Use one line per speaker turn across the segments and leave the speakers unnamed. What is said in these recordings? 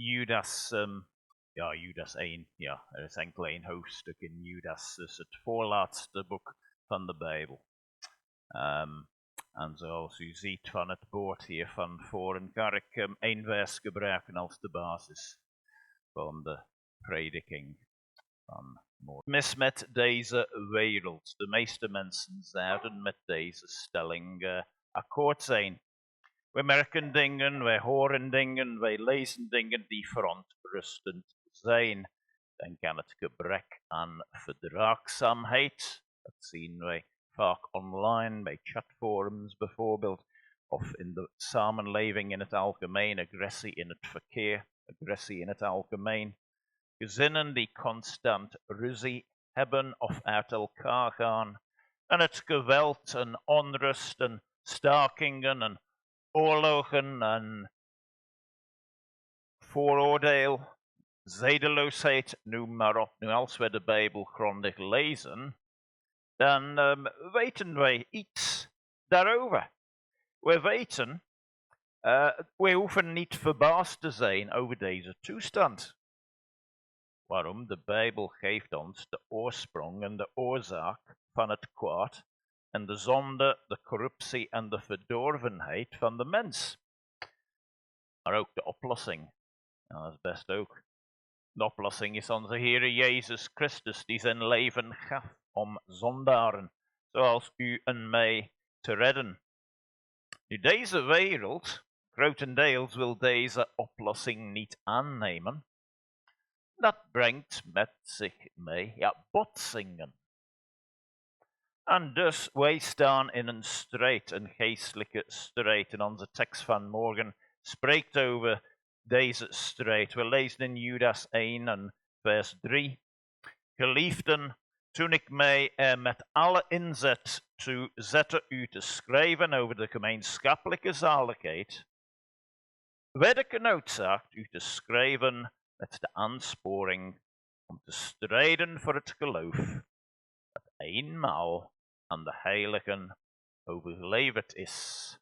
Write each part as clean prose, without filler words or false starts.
Judas, Judas 1, ja, er is enkel één hoofdstuk in Judas, dus het voorlaatste boek van de Bijbel. En zoals u ziet van het bord hier van voren, ga ik één vers gebruiken als de basis van de prediking van morgen. Mis met deze wereld. De meeste mensen zouden met deze stelling akkoord zijn. We merken dingen, wij horen dingen, wij lezen dingen die verontrustend zijn. Denk aan het gebrek aan verdraagzaamheid. Dat zien wij vaak online, bij chatforums bijvoorbeeld, of in de samenleving in het algemeen, agressie in het verkeer, agressie in het algemeen. Gezinnen die constant ruzie hebben of uit elkaar gaan. En het geweld en onrust en stakingen en oorlogen en vooroordeel, zedeloosheid, noem maar op. Nu, als we de Bijbel grondig lezen, dan weten wij iets daarover. We weten, we hoeven niet verbaasd te zijn over deze toestand. Waarom? De Bijbel geeft ons de oorsprong en de oorzaak van het kwaad en de zonde, de corruptie en de verdorvenheid van de mens. Maar ook de oplossing. Nou, dat is best ook. De oplossing is onze Heer Jezus Christus, die zijn leven gaf om zondaren, zoals u en mij, te redden. Nu, deze wereld, grotendeels, wil deze oplossing niet aannemen. Dat brengt met zich mee, botsingen. En dus, wij staan in een strijd, een geestelijke strijd. En onze tekst van morgen spreekt over deze strijd. We lezen in Judas 1 en vers 3. Geliefden, toen ik mij met alle inzet toe zette u te schrijven over de gemeenschappelijke zaligheid, werd ik genoodzaakt u te schrijven met de aansporing om te strijden voor het geloof, dat eenmaal aan de heiligen overgeleverd is.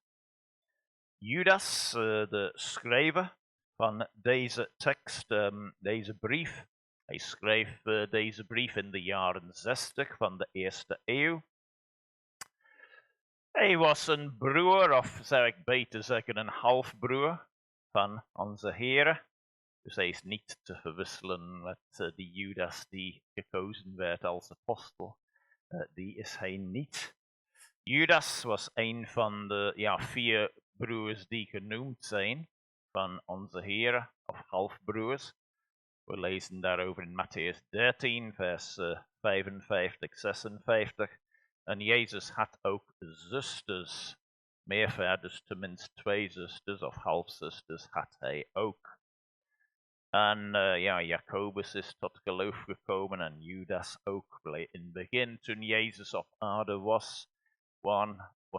Judas, de schrijver van deze tekst, deze brief, hij schreef deze brief in de jaren 60 van de eerste eeuw. Hij was een broer, of zou ik beter zeggen een halfbroer van onze Heere. Dus hij is niet te verwisselen met die Judas die gekozen werd als apostel. Die is hij niet. Judas was een van de 4 broers die genoemd zijn van onze Heere, of halfbroers. We lezen daarover in Mattheüs 13, vers 55, 56. En Jezus had ook zusters, meervoud, dus tenminste 2 zusters of halfzusters had hij ook. En Jacobus is tot geloof gekomen en Judas ook. In het begin, toen Jezus op aarde was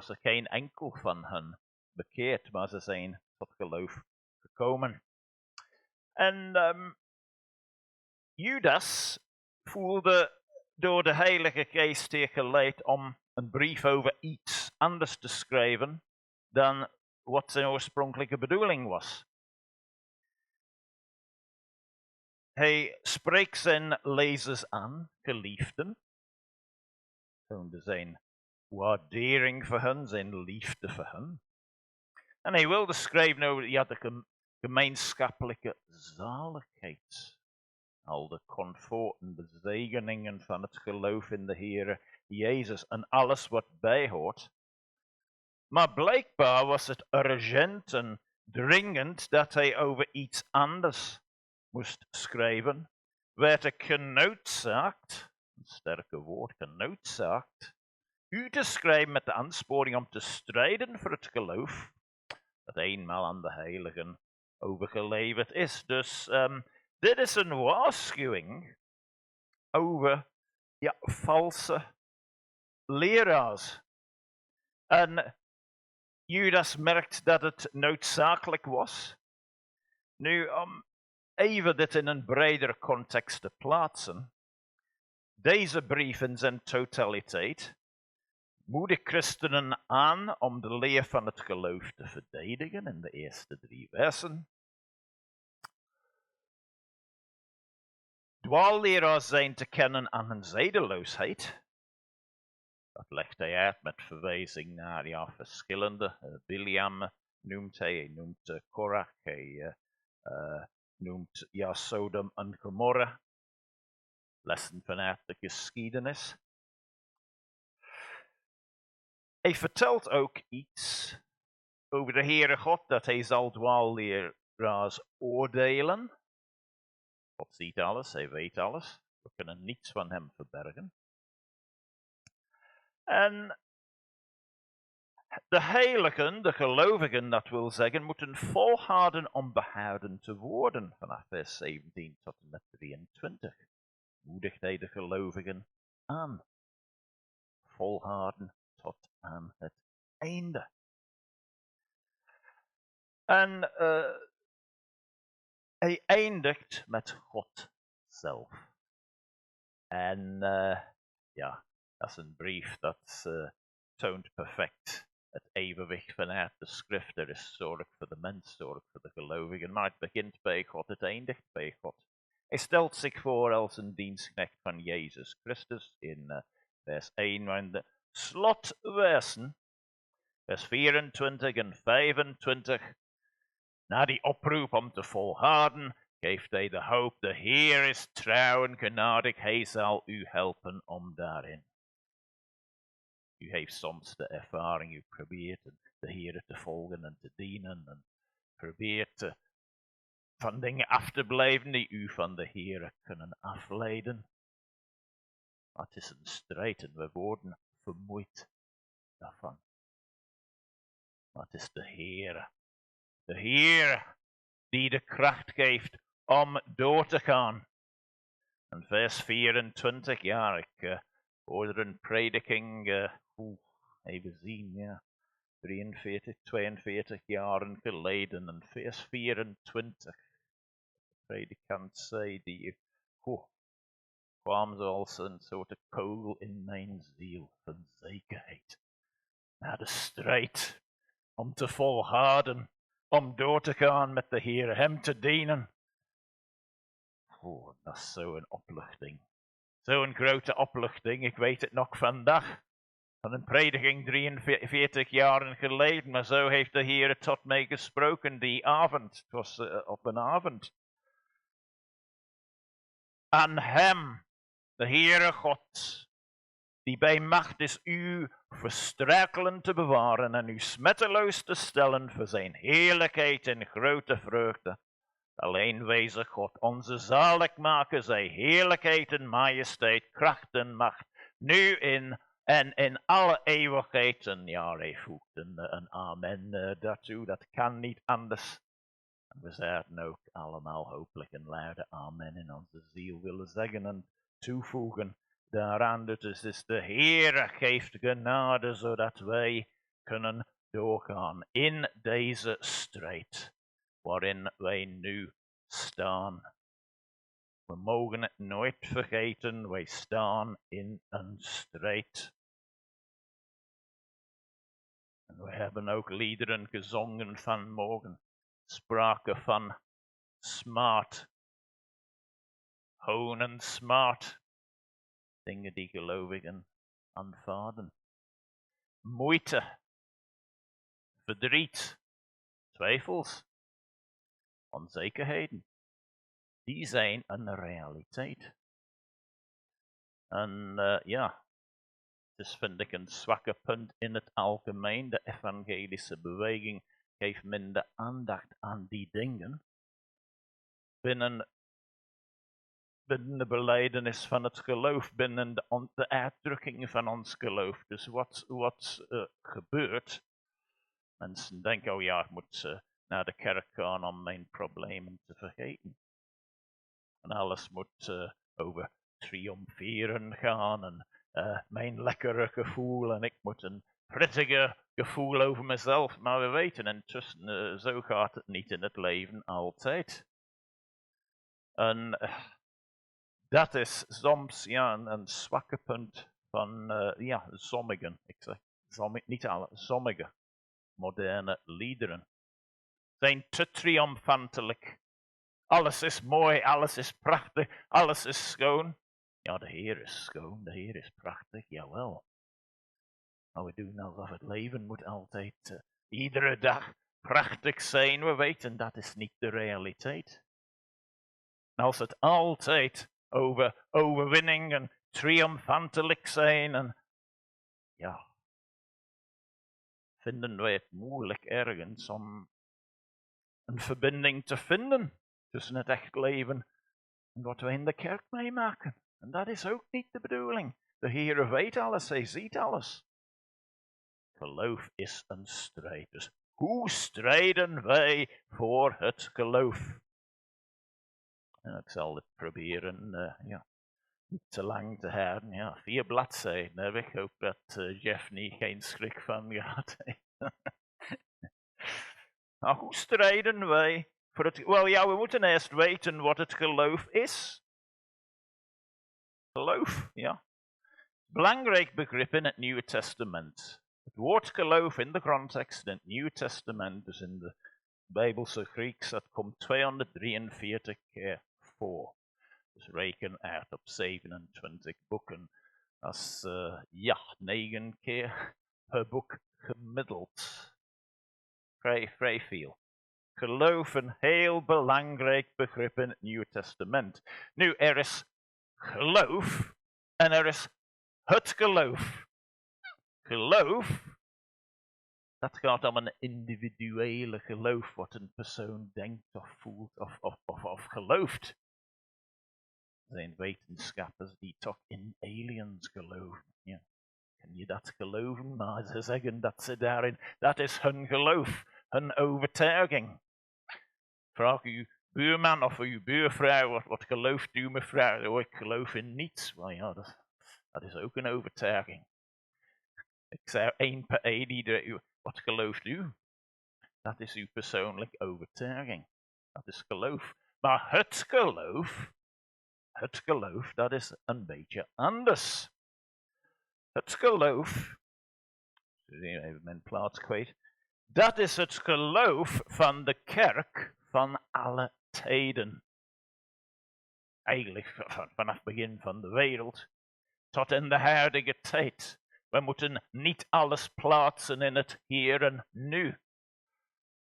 er geen enkel van hen bekeerd, maar ze zijn tot geloof gekomen. En Judas voelde door de Heilige Geest hier geleid om een brief over iets anders te schrijven dan wat zijn oorspronkelijke bedoeling was. Hij spreekt zijn lezers aan, geliefden, toonde zijn waardering voor hen, zijn liefde voor hen. En hij wilde schrijven over de gemeenschappelijke zaligheid. Al de comfort en de zegeningen van het geloof in de Heere Jezus en alles wat bijhoort. Maar blijkbaar was het urgent en dringend dat hij over iets anders moest schrijven. Werd ik genoodzaakt, een sterke woord, genoodzaakt, u te schrijven met de aansporing om te strijden voor het geloof, dat eenmaal aan de heiligen overgeleverd is. Dus dit is een waarschuwing over valse leraars. En Judas merkt dat het noodzakelijk was. Nu, om even dit in een bredere context te plaatsen. Deze brief in zijn totaliteit moedigt christenen aan om de leer van het geloof te verdedigen in de eerste 3 versen. dwaalleraars zijn te kennen aan hun zedeloosheid. Dat legt hij uit met verwijzing naar verschillende. Biliam noemt hij noemt Korach, hij noemt Sodom en Gomorra. Lessen vanuit de geschiedenis. Hij vertelt ook iets over de Heere God, dat hij zal dwaalleraars oordelen. God ziet alles, hij weet alles. We kunnen niets van hem verbergen. En de heiligen, de gelovigen, dat wil zeggen, moeten volharden om behouden te worden. Vanaf vers 17 tot en met 23 moedigt hij de gelovigen aan. Volharden tot aan het einde. En hij eindigt met God zelf. En dat is een brief dat toont perfect het evenwicht vanuit de schrift. Er is zorg voor de mens, zorg voor de gelovigen. Maar het begint bij God, het eindigt bij God. Hij stelt zich voor als een dienstknecht van Jezus Christus in vers 1. Maar in de slotversen, vers 24 en 25, na die oproep om te volharden, geeft hij de hoop, de Heer is trouw en genadig, hij zal u helpen om daarin. U heeft soms de ervaring, u probeert de Heer te volgen en te dienen en probeert van dingen af te blijven die u van de Heer kunnen afleiden. Maar het is een strijd en we worden vermoeid daarvan. Maar het is de Heer die de kracht geeft om door te gaan. En vers 24, ik hoorde een prediking, even zien, 43, 42 jaren geleden. En vers 24, de predikant zei, die kwam zoals een soort kogel in mijn ziel van zekerheid. Na de strijd, om te volharden, om door te gaan met de Heer, hem te dienen. Dat is zo'n opluchting. Zo'n grote opluchting, ik weet het nog vandaag. Van een prediking 43 jaren geleden, maar zo heeft de Heer tot mij gesproken die avond. Het was op een avond. Aan hem, de Heere God, die bij macht is u verstrakelen te bewaren en u smetteloos te stellen voor zijn heerlijkheid en grote vreugde. Alleen wezen God, onze zaligmaker, zij heerlijkheid en majesteit, kracht en macht, nu en in alle eeuwigheid. En hij voegt een amen daartoe, dat kan niet anders. En we zouden ook allemaal hopelijk een luide amen in onze ziel willen zeggen en toevoegen daaraan. Dus de Heer geeft genade, zodat wij kunnen doorgaan in deze strijd waarin wij nu staan. We mogen het nooit vergeten, wij staan in een strijd. En we hebben ook liederen gezongen vanmorgen, spraken van smart, hoon en smart, dingen die gelovigen aanvaarden. Moeite, verdriet, twijfels, onzekerheden, die zijn een realiteit. En dus vind ik een zwakke punt in het algemeen. De evangelische beweging geeft minder aandacht aan die dingen. Binnen de belijdenis van het geloof, binnen de uitdrukking van ons geloof. Dus wat gebeurt? Mensen denken, ik moet naar de kerk gaan om mijn problemen te vergeten. En alles moet over triomferen gaan en mijn lekkere gevoel en ik moet een prettige gevoel over mezelf. Maar we weten intussen, zo gaat het niet in het leven altijd. En dat is soms een zwakke punt van sommigen. Ik zeg niet alle, sommige moderne liederen zijn te triomfantelijk Alles is mooi, alles is prachtig, alles is schoon. Ja, de Heer is schoon, de Heer is prachtig, jawel. Maar we doen alsof het leven moet altijd iedere dag prachtig zijn. We weten dat is niet de realiteit. En als het altijd over overwinning en triomfantelijk zijn, en ja, vinden wij het moeilijk ergens om een verbinding te vinden tussen het echt leven en wat we in de kerk meemaken. En dat is ook niet de bedoeling. De Heer weet alles, hij ziet alles. Geloof is een strijd. Dus hoe strijden wij voor het geloof? En ik zal het proberen niet te lang te houden. Ja, 4 bladzijden heb ik. Ik hoop dat Jeff niet geen schrik van gehad heeft. Nou, hoe strijden wij voor het... Wel ja, we moeten eerst weten wat het geloof is. Geloof, ja. Belangrijk begrip in het Nieuwe Testament. Het woord geloof in de grondtekst in het Nieuwe Testament, dus in de Bijbelse Grieks, dat komt 243 keer voor. Dus reken uit op 27 boeken. Dat is 9 keer per boek gemiddeld. Vrij veel. Geloof een heel belangrijk begrip in het Nieuwe Testament. Nu, er is geloof en er is het geloof. Geloof, dat gaat om een individuele geloof, wat een persoon denkt of voelt of gelooft. Er zijn wetenschappers die toch in aliens geloven. Ja. Kan je dat geloven? Maar ze zeggen dat ze daarin, dat is hun geloof, hun overtuiging. Vraag uw buurman of uw buurvrouw, wat gelooft u mevrouw? Oh, ik geloof in niets. Maar ja, dat is ook een overtuiging. Ik zou 1 per 1 wat gelooft u? Dat is uw persoonlijke overtuiging. Dat is geloof. Maar het geloof, dat is een beetje anders. Het geloof, even mijn plaats kwijt, dat is het geloof van de kerk van alle tijden. Eigenlijk vanaf het begin van de wereld tot in de huidige tijd. We moeten niet alles plaatsen in het hier en nu.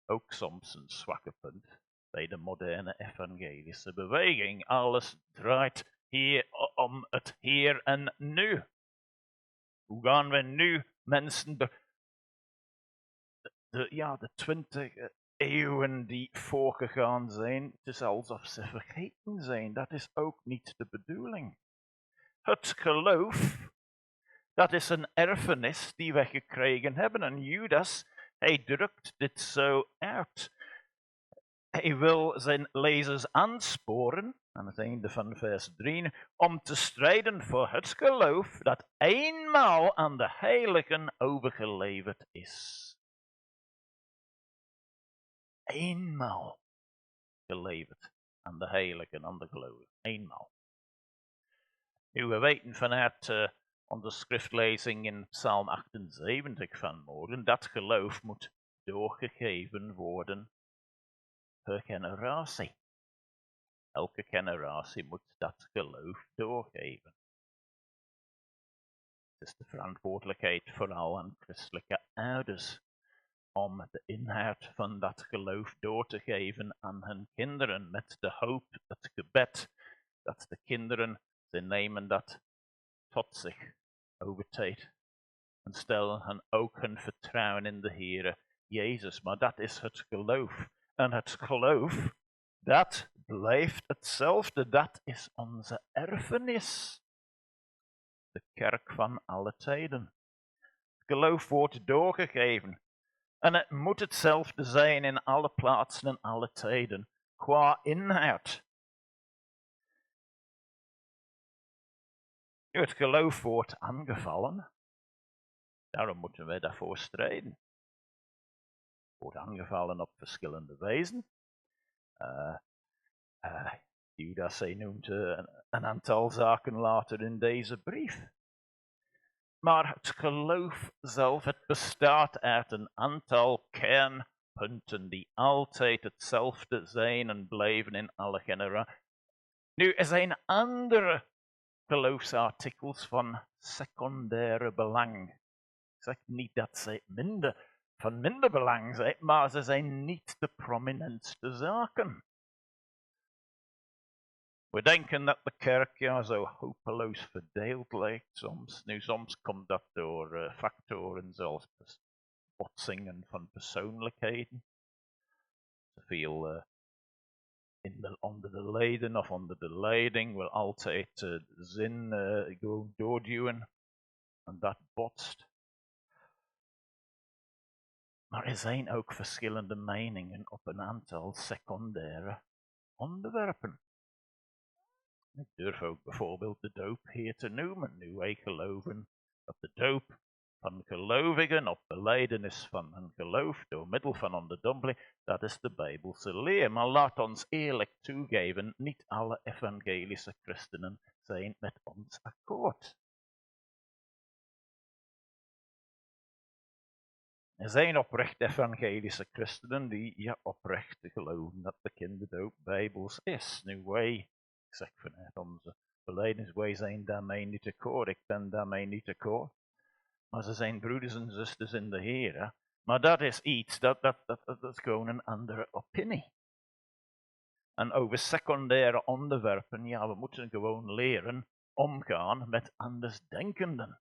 Ook soms een zwakke punt bij de moderne evangelische beweging. Alles draait hier om het hier en nu. Hoe gaan we nu mensen de 20 eeuwen die voorgegaan zijn, het is alsof ze vergeten zijn. Dat is ook niet de bedoeling. Het geloof, dat is een erfenis die we gekregen hebben. En Judas, hij drukt dit zo uit. Hij wil zijn lezers aansporen, aan het einde van vers 3, om te strijden voor het geloof dat eenmaal aan de heiligen overgeleverd is. Eenmaal geleverd aan de heiligen, aan de gelovigen. Eenmaal. Nu, we weten vanuit onze schriftlezing in Psalm 78 vanmorgen, dat geloof moet doorgegeven worden per generatie. Elke generatie moet dat geloof doorgeven. Het is de verantwoordelijkheid vooral aan christelijke ouders om de inhoud van dat geloof door te geven aan hun kinderen met de hoop, het gebed, dat de kinderen, ze nemen dat tot zich over tijd en stellen ook hun vertrouwen in de Heere Jezus. Maar dat is het geloof. En het geloof, dat blijft hetzelfde. Dat is onze erfenis. De kerk van alle tijden. Het geloof wordt doorgegeven. En het moet hetzelfde zijn in alle plaatsen en alle tijden, qua inhoud. Nu, het geloof wordt aangevallen. Daarom moeten wij daarvoor strijden. Het wordt aangevallen op verschillende wijzen. Judas noemt een aantal zaken later in deze brief. Maar het geloof zelf, het bestaat uit een aantal punten die altijd hetzelfde zijn en blijven in alle generaties. Nu, er zijn andere geloofsartikels van secundaire belang. Ik zeg niet dat ze van minder belang zijn, maar ze zijn niet de prominentste zaken. We denken dat de kerk zo hopeloos verdeeld lijkt soms. Nu, soms komt dat door factoren zoals botsingen van persoonlijkheden. Te veel onder de leden of onder de leiding wil altijd de zin gewoon doorduwen. En dat botst. Maar er zijn ook verschillende meningen op een aantal secundaire onderwerpen. Ik durf ook bijvoorbeeld de doop hier te noemen. Nu wij geloven dat de doop van gelovigen op belijdenis van hun geloof door middel van onderdompeling, dat is de Bijbelse leer. Maar laat ons eerlijk toegeven, niet alle evangelische christenen zijn met ons akkoord. Er zijn oprecht evangelische christenen die oprecht geloven dat de kinderdoop bijbels is. Nu wij, ik zeg vanuit onze belijdenis, wij zijn daarmee niet akkoord. Ik ben daarmee niet akkoord. Maar ze zijn broeders en zusters in de Heer. Maar dat is iets, dat is gewoon een andere opinie. En over secundaire onderwerpen, we moeten gewoon leren omgaan met andersdenkenden.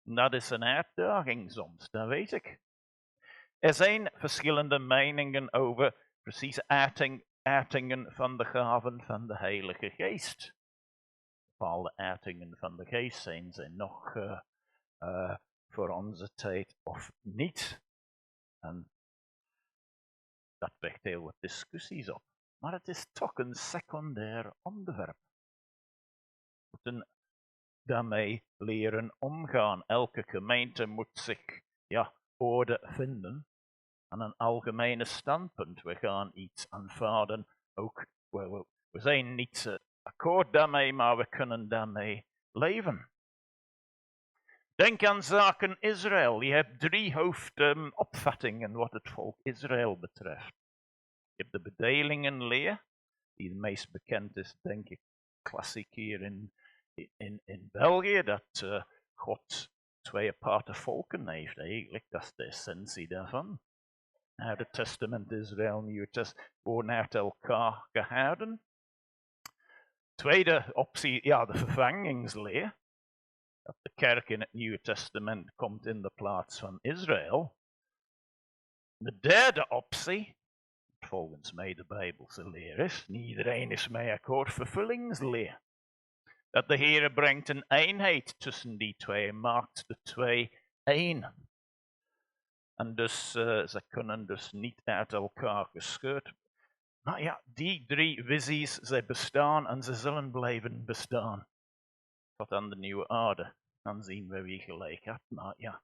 Dat is een uitdaging soms, dat weet ik. Er zijn verschillende meningen over precieze uitingen van de gaven van de Heilige Geest. Bepaalde uitingen van de Geest zijn nog voor onze tijd of niet. En dat wekt heel wat discussies op. Maar het is toch een secundair onderwerp. We moeten daarmee leren omgaan. Elke gemeente moet zich orde vinden aan een algemene standpunt. We gaan iets aanvaarden. Ook, we zijn niet akkoord daarmee, maar we kunnen daarmee leven. Denk aan zaken Israël. Je hebt 3 hoofdopvattingen wat het volk Israël betreft. Je hebt de bedelingenleer, die het meest bekend is, denk ik, klassiek hier in België, dat God 2 aparte volken heeft eigenlijk. Dat is de essentie daarvan. Oude Testament Israël, Nieuwe Testament worden uit elkaar gehouden. Tweede optie, de vervangingsleer. Dat de kerk in het Nieuwe Testament komt in de plaats van Israël. De derde optie, volgens mij de Bijbelse leer is, niet iedereen is mee akkoord, vervullingsleer. Dat de Heer brengt een eenheid tussen die 2, maakt de 2 één. En dus, ze kunnen dus niet uit elkaar gescheurd. Maar die 3 visies, zij bestaan en ze zullen blijven bestaan. Tot aan de nieuwe aarde. Dan zien we wie gelijk had. Maar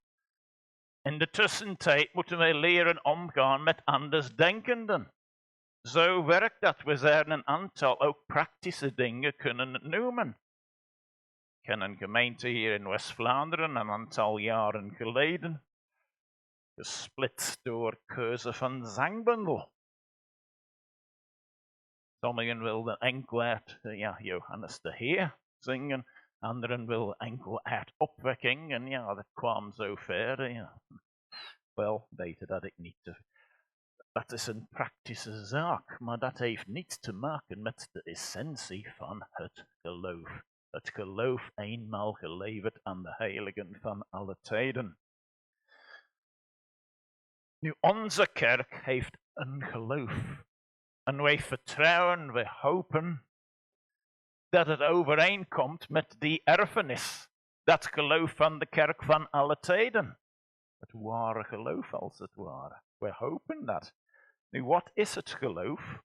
in de tussentijd moeten wij leren omgaan met andersdenkenden. Zo werkt dat. We zijn een aantal ook praktische dingen kunnen noemen. Ik ken een gemeente hier in West-Vlaanderen een aantal jaren geleden. Gesplitst door keuze van zangbundel. Sommigen wilden enkel uit Johannes de Heer zingen. Anderen wilden enkel uit opwekking. En dat kwam zo ver. Wel, beter dat ik niet. Dat is een praktische zaak. Maar dat heeft niets te maken met de essentie van het geloof. Het geloof eenmaal geleverd aan de heiligen van alle tijden. Nu, onze kerk heeft een geloof. En wij vertrouwen, wij hopen dat het overeenkomt met die erfenis. Dat geloof van de kerk van alle tijden. Het ware geloof als het ware. Wij hopen dat. Nu, wat is het geloof?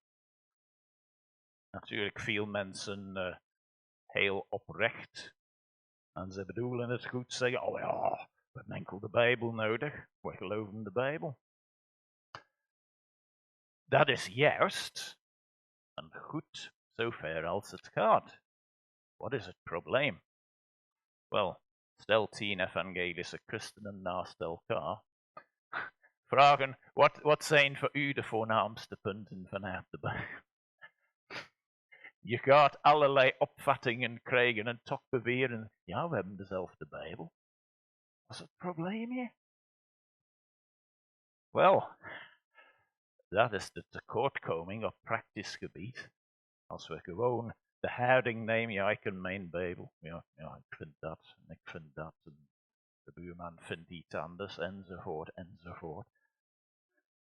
Natuurlijk veel mensen heel oprecht. En ze bedoelen het goed, zeggen, we hebben enkel de Bijbel nodig. We geloven de Bijbel. Dat is juist en goed zover als het gaat. Wat is het probleem? Wel, stel 10 evangelische christenen naast elkaar. vragen, wat zijn voor u de voornaamste punten vanuit de Bijbel? Je gaat allerlei opvattingen krijgen en toch beweren, ja, we hebben dezelfde Bijbel. Wat is het probleem hier? Wel, dat is de tekortkoming op praktisch gebied. Als we gewoon de houding nemen, ja, ik ken mijn Bijbel. Ja, ik vind dat en ik vind dat. En de buurman vindt iets anders, enzovoort, enzovoort.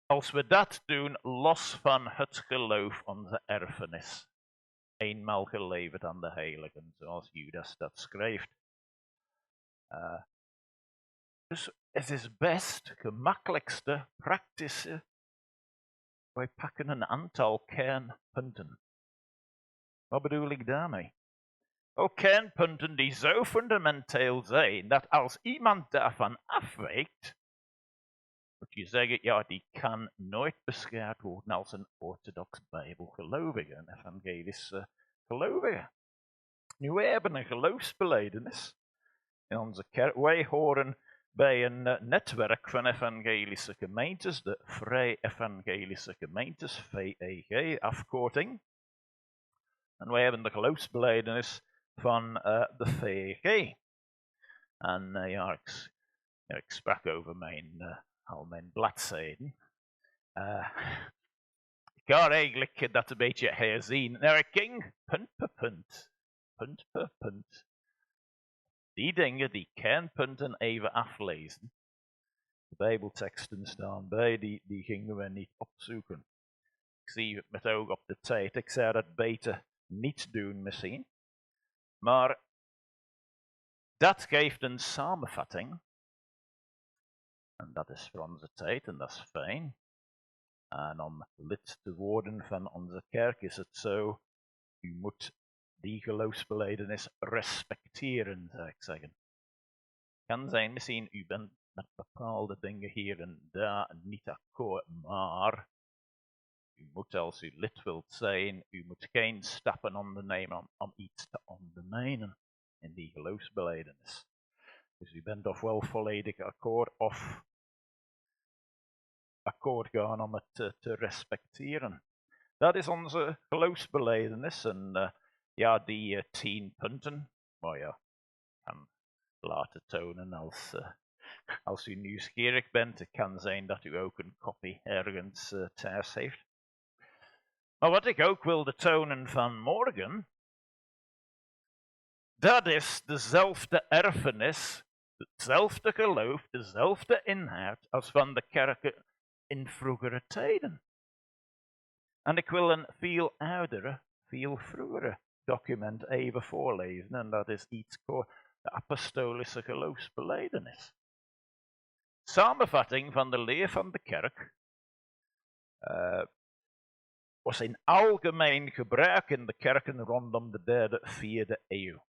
Als we dat doen, los van het geloof, onze erfenis. Eenmaal geleverd aan de heiligen, zoals Judas dat schrijft. Dus het is best gemakkelijkste, praktische. Wij pakken een aantal kernpunten. Wat bedoel ik daarmee? Ook kernpunten die zo fundamenteel zijn, dat als iemand daarvan afwijkt, moet je zeggen, ja, die kan nooit beschouwd worden als een orthodox bijbelgelovige, een evangelische gelovige. Nu, wij hebben een geloofsbelijdenis in onze kerk. Wij horen bij een netwerk van evangelische gemeentes, de Vrij Evangelische Gemeentes, VEG, afkorting. En wij hebben de geloofsbelijdenis van de VEG. En ik sprak over al mijn bladzijden. Ik ga eigenlijk dat een beetje herzien. Ging punt per punt. Punt per punt. Die dingen, die kernpunten even aflezen. De Bijbelteksten staan bij, die gingen we niet opzoeken. Ik zie het met oog op de tijd. Ik zou dat beter niet doen misschien. Maar dat geeft een samenvatting. En dat is voor onze tijd en dat is fijn. En om lid te worden van onze kerk is het zo, u moet die geloofsbelijdenis respecteren, zou ik zeggen. Het kan zijn, misschien u bent met bepaalde dingen hier en daar niet akkoord, maar u moet, als u lid wilt zijn, u moet geen stappen ondernemen om iets te ondermijnen in die geloofsbelijdenis. Dus u bent ofwel volledig akkoord of akkoord gaan om het te respecteren. Dat is onze geloofsbelijdenis en die 10 punten, maar ja, kan laten tonen als u nieuwsgierig bent. Het kan zijn dat u ook een kopie ergens thuis heeft. Maar wat ik ook wilde tonen vanmorgen, dat is dezelfde erfenis, hetzelfde geloof, dezelfde inhoud als van de kerken in vroegere tijden. En ik wil een veel oudere, veel vroegere document even voorlezen. En dat is iets voor de apostolische geloofsbelijdenis. Samenvatting van de leer van de kerk was in algemeen gebruik in de kerken rondom de 3e, 4e eeuw.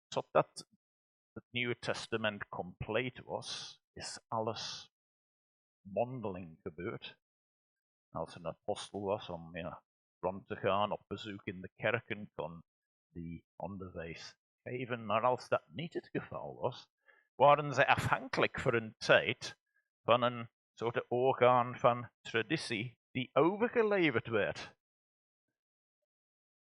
Totdat het Nieuwe Testament compleet was, is alles mondeling gebeurd. Als een apostel was om rond te gaan op bezoek in de kerken, kon die onderwijs geven. Maar als dat niet het geval was, waren zij afhankelijk voor een tijd van een soort orgaan van traditie die overgeleverd werd.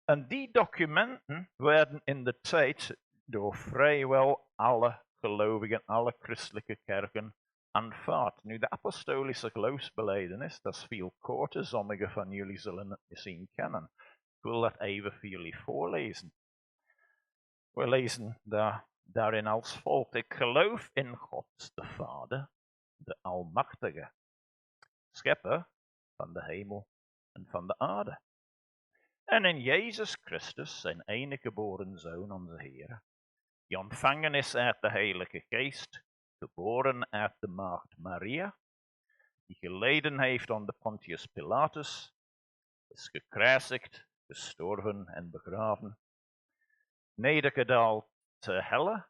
En die documenten werden in de tijd door vrijwel alle gelovigen, alle christelijke kerken aanvaard. Nu, de apostolische geloofsbelijdenis, dat is veel korter. Sommigen van jullie zullen het misschien kennen. Ik wil dat even voor jullie voorlezen. We lezen daarin als volgt. Ik geloof in God, de Vader, de Almachtige, schepper van de hemel en van de aarde. En in Jezus Christus, zijn enige geboren Zoon, onze Heer, die ontvangen is uit de Heilige Geest, geboren uit de maagd Maria, die geleden heeft onder Pontius Pilatus, is gekruisigd, gestorven en begraven, nedergedaald te helle,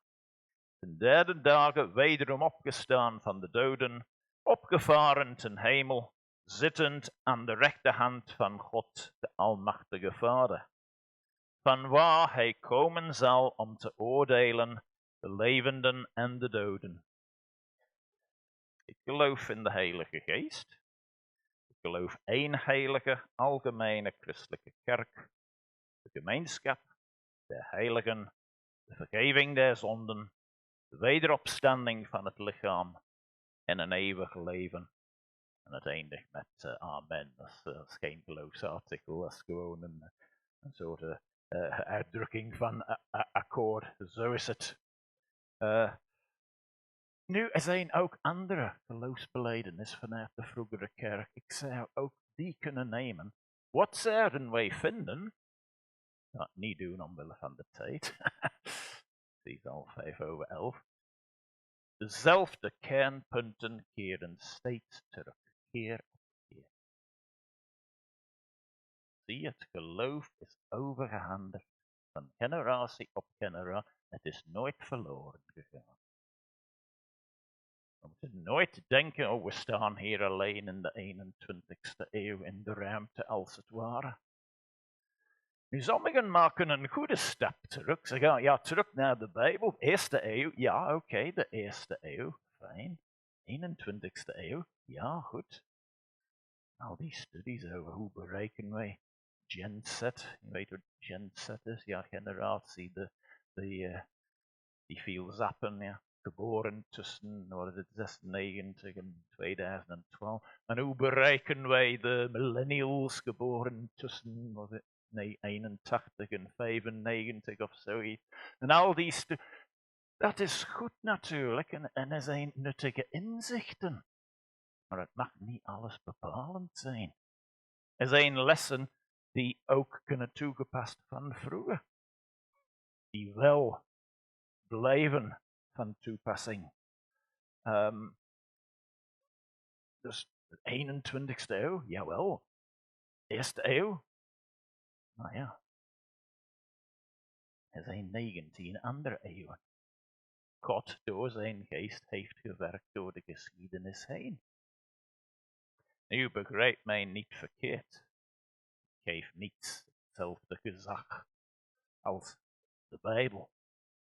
ten 3e dagen wederom opgestaan van de doden, opgevaren ten hemel, zittend aan de rechterhand van God, de Almachtige Vader, vanwaar hij komen zal om te oordelen de levenden en de doden. Ik geloof in de Heilige Geest. Ik geloof één heilige, algemene christelijke kerk, de gemeenschap, de heiligen, de vergeving der zonden, de wederopstanding van het lichaam en een eeuwig leven. En het eindigt met amen. Dat is geen geloofsartikel, dat is gewoon een soort uitdrukking van akkoord. Zo is het. Nu, er zijn ook andere geloofsbelijdenis vanuit de vroegere kerk. Ik zou ook die kunnen nemen. Wat zouden wij vinden? Nou, niet doen omwille van de tijd. Het is al 11:05. Dezelfde kernpunten keren steeds terug. Keer op keer. Zie, het geloof is overgehandeld van generatie op generatie. Het is nooit verloren gegaan. We moeten nooit denken, oh, we staan hier alleen in de 21ste eeuw in de ruimte, als het ware. Nu, sommigen maken een goede stap terug. Ze gaan terug naar de Bijbel, eerste eeuw. Ja, oké, de eerste eeuw, fijn. 21ste eeuw, ja, goed. Al die studies over hoe bereiken wij Gen Z. Je weet wat Gen Z is? Ja, generatie, die viel zappen, ja. Geboren tussen 96 en 2012. En hoe bereiken wij de millennials, geboren tussen 81 en 95 of zoiets. En al die dat is goed natuurlijk en er zijn nuttige inzichten. Maar het mag niet alles bepalend zijn. Er zijn lessen die ook kunnen toegepast van vroeger. Die wel blijven van toepassing. Dus de 21ste eeuw, jawel. Eerste eeuw. Nou ja. Er zijn 19 andere eeuwen. God door zijn geest heeft gewerkt door de geschiedenis heen. U begrijpt mij niet verkeerd. Ik geef niet hetzelfde gezag als de Bijbel.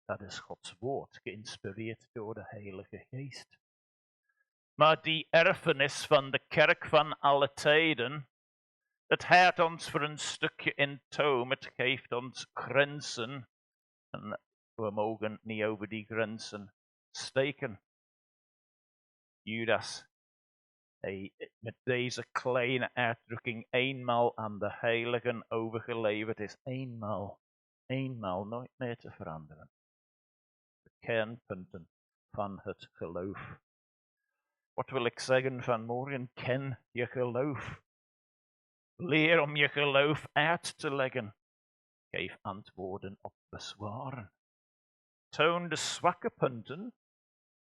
Dat is Gods woord, geïnspireerd door de Heilige Geest. Maar die erfenis van de kerk van alle tijden, het houdt ons voor een stukje in toom, het geeft ons grenzen. En we mogen niet over die grenzen steken. Judas, met deze kleine uitdrukking, eenmaal aan de heiligen overgeleverd is. Eenmaal, nooit meer te veranderen. De kernpunten van het geloof. Wat wil ik zeggen vanmorgen? Ken je geloof. Leer om je geloof uit te leggen. Geef antwoorden op bezwaren. Toon de zwakke punten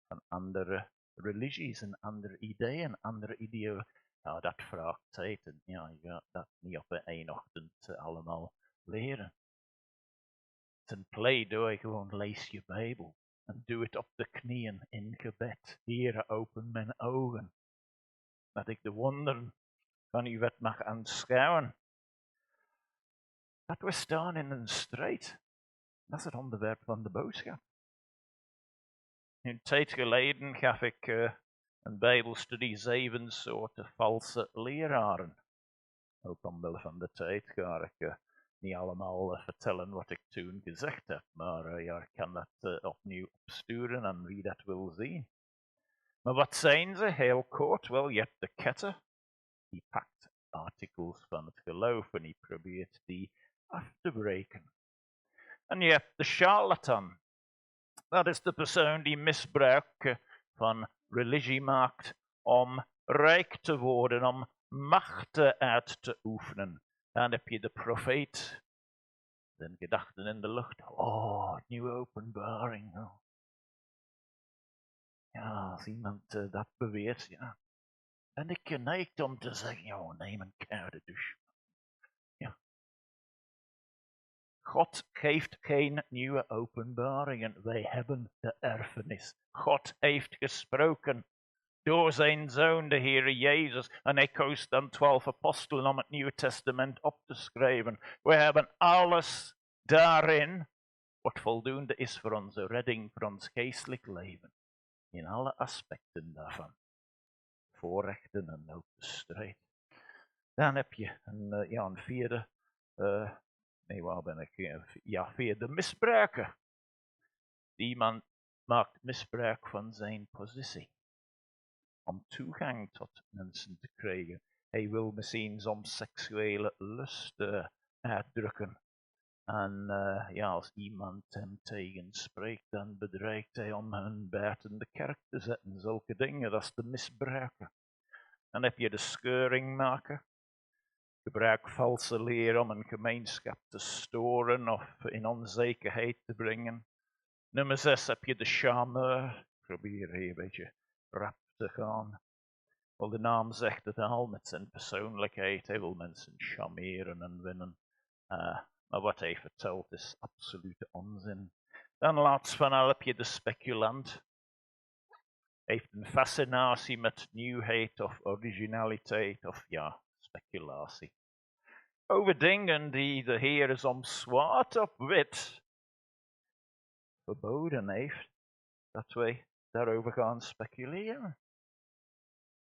van andere religies en andere ideeën, andere ideeën. Nou, dat vraagt tijd en je gaat dat niet op één ochtend allemaal leren. Het is een pleidooi, gewoon lees je Bijbel. En doe het op de knieën in gebed. Heere, open mijn ogen. Dat ik de wonderen van uw wet mag aanschouwen. Dat we staan in een strijd. Dat is het onderwerp van de boodschap. Een tijd geleden gaf ik een bijbelstudie 7 soorten valse leraren. Ook omwille van de tijd ga ik niet allemaal vertellen wat ik toen gezegd heb. Maar ik kan dat opnieuw opsturen aan wie dat wil zien. Maar wat zijn ze? Heel kort. Wel, je hebt de ketter. Die pakt artikels van het geloof en die probeert die af te breken. En je hebt de charlatan. Dat is de persoon die misbruik van religie maakt om rijk te worden, om machten uit te oefenen. Dan heb je de profeet. De gedachten in de lucht. Oh, nieuwe openbaring. Oh. Ja, als iemand dat beweert, ja. Ben ik geneigd om te zeggen, neem een koude douche. Ja. God geeft geen nieuwe openbaringen. Wij hebben de erfenis. God heeft gesproken door zijn Zoon, de Heere Jezus. En hij koos dan 12 apostelen om het Nieuwe Testament op te schrijven. We hebben alles daarin wat voldoende is voor onze redding, voor ons geestelijk leven. In alle aspecten daarvan. voorrechten en ook de strijd. Dan heb je een vierde, vierde misbruiker. Die man maakt misbruik van zijn positie om toegang tot mensen te krijgen. Hij wil misschien soms seksuele lust uitdrukken. En als iemand hem tegenspreekt, dan bedreigt hij om hen buiten de kerk te zetten. Zulke dingen, dat is de misbruiker. Dan heb je de scheuringmaker. Gebruik valse leer om een gemeenschap te storen of in onzekerheid te brengen. Nummer 6 heb je de charmeur. Probeer hier een beetje rap te gaan. Wel, de naam zegt het al, met zijn persoonlijkheid. Hij wil mensen charmeren en winnen. Maar wat hij vertelt is absolute onzin. Dan laatst van al heb je de speculant. Hij heeft een fascinatie met nieuwheid of originaliteit of speculatie. Over dingen die de Heer soms zwart op wit verboden heeft, dat wij daarover gaan speculeren.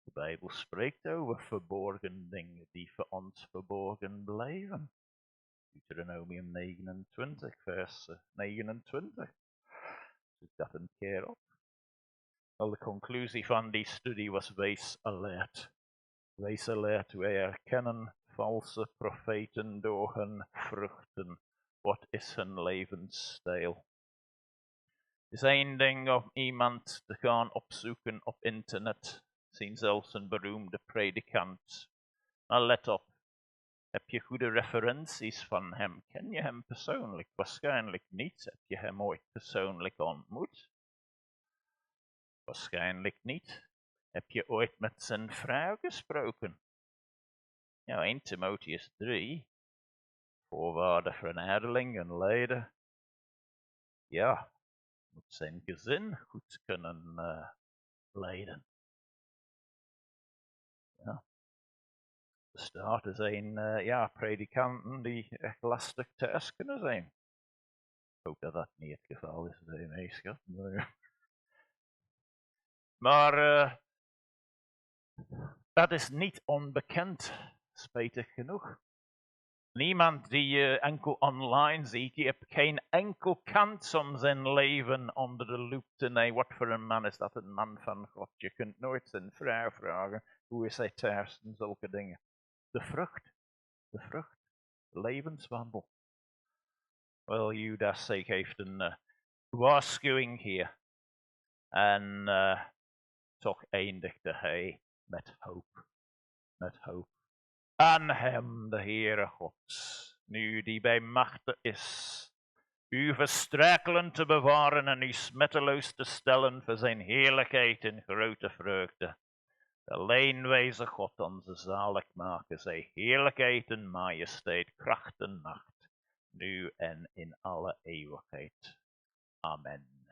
De Bijbel spreekt over verborgen dingen die voor ons verborgen blijven. Deuteronomium 29, vers 29. Zoek dat een keer op. Wel, de conclusie van die studie was: wees alert. Wees alert, wij herkennen valse profeten door hun vruchten. Wat is hun levensstijl? Het is één ding om iemand te gaan opzoeken op internet. Zien zelfs een beroemde predikant. Maar let op. Heb je goede referenties van hem? Ken je hem persoonlijk? Waarschijnlijk niet. Heb je hem ooit persoonlijk ontmoet? Waarschijnlijk niet. Heb je ooit met zijn vrouw gesproken? 1 Timotheus 3. Voorwaarden voor een aardeling en leider. Moet zijn gezin goed kunnen leiden. Er staat er zijn predikanten die echt lastig thuis kunnen zijn. Ik hoop dat dat niet het geval is bij mij, schat. Maar dat is niet onbekend, spijtig genoeg. Niemand die je enkel online ziet, die heeft geen enkel kans om zijn leven onder de loep te nemen. Wat voor een man is dat, een man van God? Je kunt nooit zijn vrouw vragen, hoe is hij thuis en zulke dingen. De vrucht, de levenswandel. Wel, Judas geeft een waarschuwing hier. En toch eindigde hij met hoop. Met hoop. Aan hem, de Heere God, nu die bij machte is, u verstrakelen te bewaren en u smetteloos te stellen voor zijn heerlijkheid en grote vreugde. Alleen wijze God, onze zaligmaker, zij heerlijkheid en majesteit, kracht en macht, nu en in alle eeuwigheid. Amen.